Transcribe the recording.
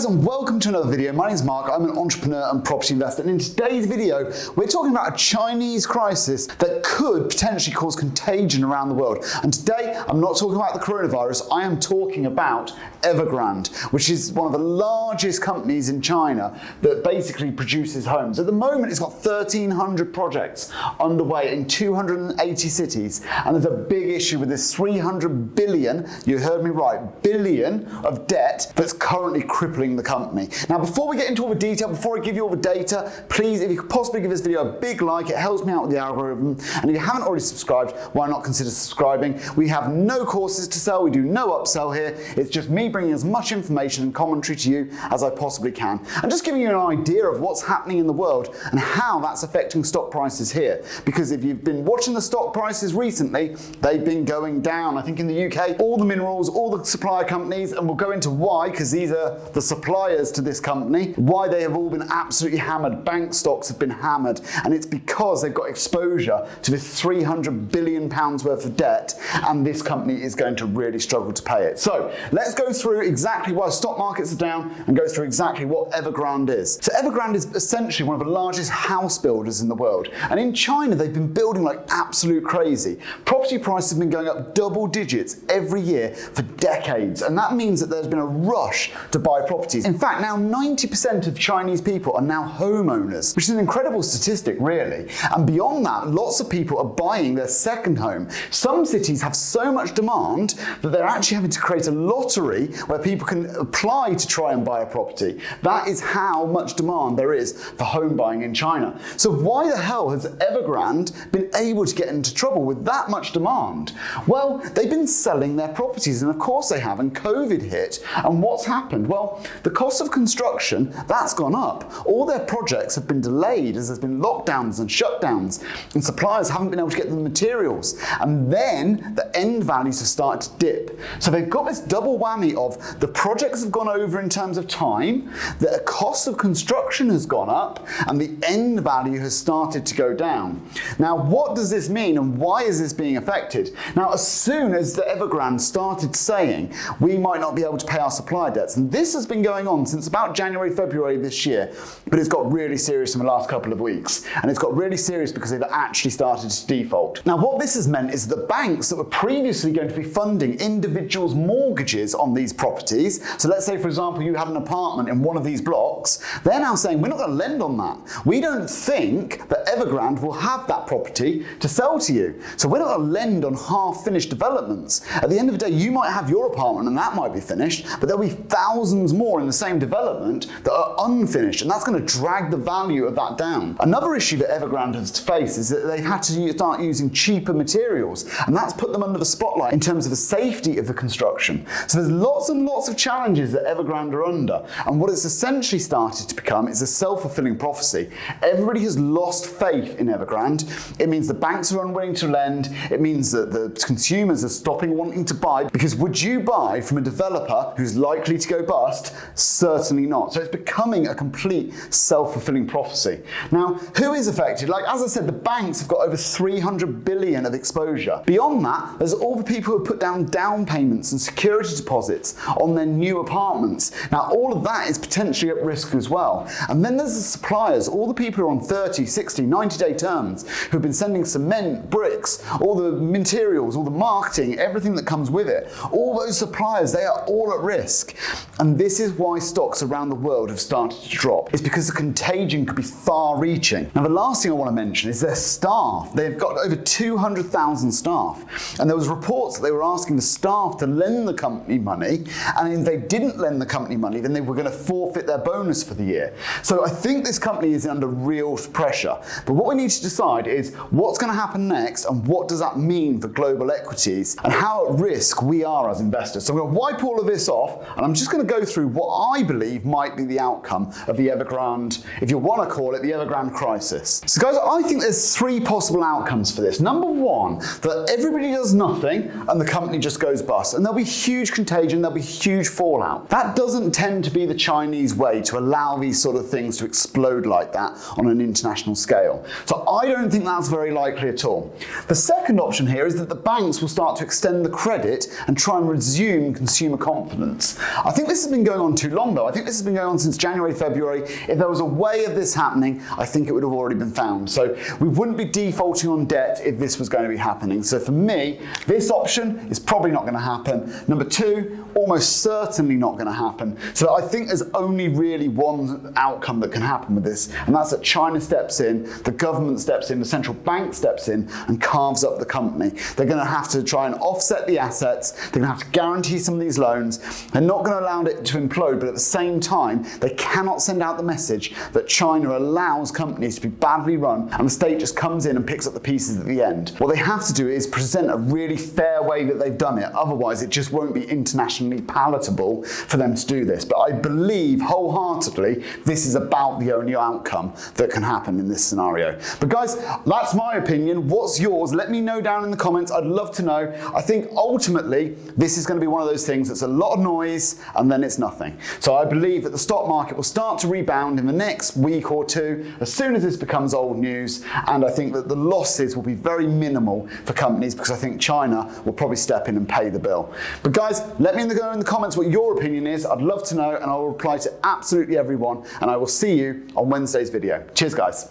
and welcome to another video. My name is Mark, I'm an entrepreneur and property investor, and in today's video we're talking about a Chinese crisis that could potentially cause contagion around the world. And today I'm not talking about the coronavirus, I am talking about Evergrande, which is one of the largest companies in China that basically produces homes. At the moment it's got 1,300 projects underway in 280 cities, and there's a big issue with this 300 billion, you heard me right, billion of debt that's currently crippling the company. Now, before we get into all the detail, before I give you all the data, please, if you could possibly give this video a big like, it helps me out with the algorithm. And if you haven't already subscribed, why not consider subscribing? We have no courses to sell, we do no upsell here. It's just me bringing as much information and commentary to you as I possibly can, and just giving you an idea of what's happening in the world and how that's affecting stock prices here. Because if you've been watching the stock prices recently, they've been going down. I think in the UK, all the minerals, all the supplier companies, and we'll go into why, because these are the suppliers to this company, why they have all been absolutely hammered. Bank stocks have been hammered, and it's because they've got exposure to this 300 billion pounds worth of debt, and this company is going to really struggle to pay it. So let's go through exactly why stock markets are down and go through exactly what Evergrande is. So Evergrande is essentially one of the largest house builders in the world, and in China they've been building like absolute crazy. Property prices have been going up double digits every year for decades, and that means that there's been a rush to buy properties. In fact, now 90% of Chinese people are now homeowners, which is an incredible statistic, really. And beyond that, lots of people are buying their second home. Some cities have so much demand that they're actually having to create a lottery where people can apply to try and buy a property. That is how much demand there is for home buying in China. So why the hell has Evergrande been able to get into trouble with that much demand? Well, they've been selling their properties, and of course they have, and COVID hit, and what's happened? Well, the cost of construction, that's gone up. All their projects have been delayed as there's been lockdowns and shutdowns, and suppliers haven't been able to get the materials. And then the end values have started to dip. So they've got this double whammy of the projects have gone over in terms of time, the cost of construction has gone up, and the end value has started to go down. Now, what does this mean, and why is this being affected? Now, as soon as the Evergrande started saying we might not be able to pay our supplier debts, and this has been going on since about January, February this year, but it's got really serious in the last couple of weeks, and it's got really serious because they've actually started to default. Now, what this has meant is that the banks that were previously going to be funding individuals' mortgages on these properties, so let's say, for example, you had an apartment in one of these blocks, they're now saying we're not going to lend on that. We don't think that Evergrande will have that property to sell to you, so we're not going to lend on half-finished developments. At the end of the day, you might have your apartment and that might be finished, but there'll be thousands more in the same development that are unfinished, and that's going to drag the value of that down. Another issue that Evergrande has faced is that they've had to start using cheaper materials, and that's put them under the spotlight in terms of the safety of the construction. So there's lots and lots of challenges that Evergrande are under, and what it's essentially started to become is a self-fulfilling prophecy. Everybody has lost faith in Evergrande. It means the banks are unwilling to lend. It means that the consumers are stopping wanting to buy, because would you buy from a developer who's likely to go bust? Certainly not. So it's becoming a complete self-fulfilling prophecy. Now, who is affected? Like, as I said, the banks have got over 300 billion of exposure. Beyond that, there's all the people who have put down payments and security deposits on their new apartments. Now, all of that is potentially at risk as well. And then there's the suppliers, all the people who are on 30, 60, 90-day terms, who've been sending cement, bricks, all the materials, all the marketing, everything that comes with it. All those suppliers, they are all at risk. And this is why stocks around the world have started to drop. It's because the contagion could be far-reaching. Now, the last thing I want to mention is their staff. They've got over 200,000 staff. And there was reports that they were asking the staff to lend the company money, and if they didn't lend the company money, then they were going to forfeit their bonus for the year. So I think this company is under real pressure. But what we need to decide is what's going to happen next, and what does that mean for global equities, and how at risk we are as investors. So I'm going to wipe all of this off, and I'm just going to go through what I believe might be the outcome of the Evergrande, if you want to call it the Evergrande crisis. So guys, I think there's three possible outcomes for this. Number one, that everybody does nothing and the company just goes bust, and there'll be huge contagion, there'll be huge fallout. That doesn't tend to be the Chinese way to allow these sort of things to explode like that on an international scale. So I don't think that's very likely at all. The second option here is that the banks will start to extend the credit and try and resume consumer confidence. I think this has been going on too long though. I think this has been going on since January, February. If there was a way of this happening, I think it would have already been found. So we wouldn't be defaulting on debt if this was going to be happening. So for me, this option is probably not going to happen. Number two, almost certainly not going to happen. So I think there's only really one outcome that can happen with this, and that's that China steps in, the government steps in, the central bank steps in and carves up the company. They're going to have to try and offset the assets. They're going to have to guarantee some of these loans. They're not going to allow it to implode, but at the same time, they cannot send out the message that China allows companies to be badly run and the state just comes in and picks up the pieces at the end. What they have to do is present a really fair way that they've done it. Otherwise, it just won't be internationally palatable for them to do this. But I believe wholeheartedly this is about the only outcome that can happen in this scenario. But guys, that's my opinion. What's yours? Let me know down in the comments. I'd love to know. I think ultimately this is going to be one of those things that's a lot of noise and then it's nothing. So I believe that the stock market will start to rebound in the next week or two as soon as this becomes old news, and I think that the losses will be very minimal for companies because I think China will probably step in and pay the bill. But guys, let me know in the comments what your opinion is. I'd love to know and I will reply to absolutely everyone, and I will see you on Wednesday's video. Cheers guys.